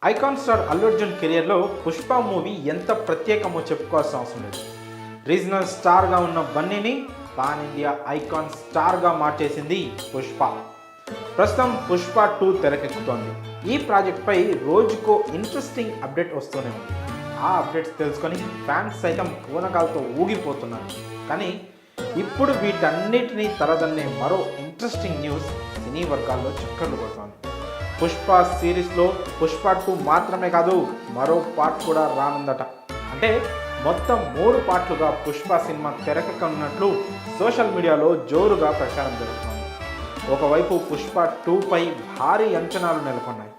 Icon star Allu Arjun కెరియర్లో Pushpa movie ఎంత ప్రత్యేకమో చెప్పుకోవాల్సిన అవసరం లేదు. రీజనల్ స్టార్గా ఉన్న బన్నీని పాన్ ఇండియా ఐకాన్ స్టార్గా మార్చేసింది పుష్ప. ప్రస్తుతం పుష్ప 2 తెరకెక్కుతోంది. ఈ ప్రాజెక్ట్పై రోజుకో ఇంట్రెస్టింగ్ అప్డేట్ వస్తూనే ఉంది. ఆ అప్డేట్స్ తెలుసుకొని ఫ్యాన్స్ సైతం పూనకాలతో ఊగిపోతున్నారు. కానీ ఇప్పుడు వీటన్నిటినీ తరదన్నే మరో ఇంట్రెస్టింగ్ న్యూస్ సినీ వర్గాల్లో చక్కర్లు కొడుతోంది. పుష్ప సిరీస్లో పుష్ప 2 మాత్రమే కాదు, మరో పార్ట్ కూడా రానుందట. అంటే మొత్తం 3 పార్ట్లుగా పుష్ప సినిమా తెరకెక్కనున్నట్లు సోషల్ మీడియాలో జోరుగా ప్రచారం జరుగుతోంది. ఒకవైపు పుష్ప 2పై భారీ అంచనాలు నెలకొన్నాయి.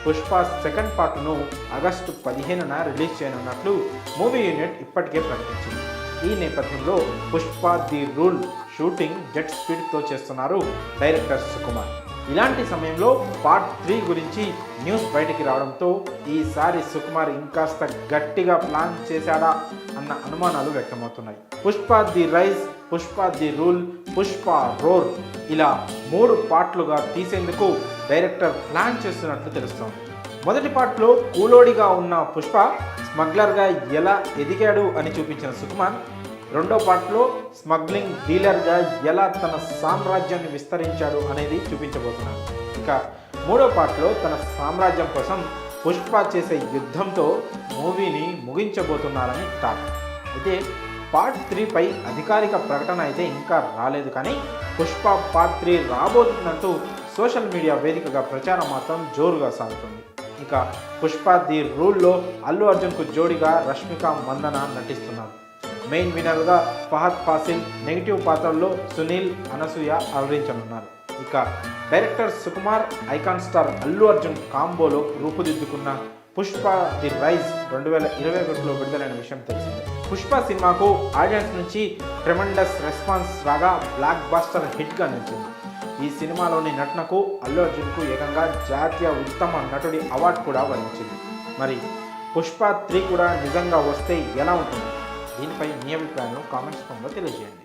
పుష్ప సెకండ్ పార్ట్ను ఆగస్టు 15న రిలీజ్ చేయనున్నట్లు మూవీ యూనిట్ ఇప్పటికే ప్రకటించింది. ఈ నేపథ్యంలో Pushpa the rule shooting jet స్పీడ్తో చేస్తున్నారు డైరెక్టర్ సుకుమార్. ఇలాంటి సమయంలో పార్ట్ 3 గురించి న్యూస్ బయటికి రావడంతో ఈసారి సుకుమార్ ఇంకాస్త గట్టిగా ప్లాన్ చేశాడా అన్న అనుమానాలు వ్యక్తమవుతున్నాయి. Pushpa the rise, Pushpa the rule, Pushpa roar ఇలా 3 పార్ట్లుగా తీసేందుకు డైరెక్టర్ ప్లాన్ చేస్తున్నట్లు తెలుస్తోంది. మొదటి పార్ట్లో కూలోడిగా ఉన్న పుష్ప స్మగ్లర్గా ఎలా ఎదిగాడు అని చూపించిన సుకుమార్ రెండో పార్ట్లో స్మగ్లింగ్ డీలర్గా ఎలా తన సామ్రాజ్యాన్ని విస్తరించాడు అనేది చూపించబోతున్నాడు. ఇక మూడో పార్ట్లో తన సామ్రాజ్యం కోసం పుష్ప చేసే యుద్ధంతో మూవీని ముగించబోతున్నారని టాక్. అయితే పార్ట్ 3పై అధికారిక ప్రకటన అయితే ఇంకా రాలేదు. కానీ పుష్ప పార్ట్ 3 రాబోతున్నట్టు సోషల్ మీడియా వేదికగా ప్రచారం మాత్రం జోరుగా సాగుతుంది. ఇక పుష్ప ది రూల్లో అల్లు అర్జున్కు జోడిగా రష్మిక మందన నటిస్తున్నారు. మెయిన్ వినర్గా ఫహద్ ఫాసిల్, నెగిటివ్ పాత్రల్లో సునీల్, అనసూయ అలరించనున్నారు. ఇక director Sukumar, icon star Allu Arjun కాంబోలో రూపుదిద్దుకున్న పుష్ప ది రైజ్ 2021లో విడుదలైన విషయం తెలిసిందే. పుష్ప సినిమాకు ఆడియన్స్ నుంచి ట్రెమెండస్ రెస్పాన్స్ రాగా బ్లాక్ బాస్టర్ హిట్గా నిలిచింది. ఈ సినిమాలోని నటనకు అల్లు అర్జున్కు ఏకంగా జాతీయ ఉత్తమ నటుడి అవార్డు కూడా వరించింది. మరి పుష్ప 3 కూడా నిజంగా వస్తే ఎలా ఉంటుంది? దీనిపై మీ అభిప్రాయాలను కామెంట్స్ రూపంలో తెలియజేయండి.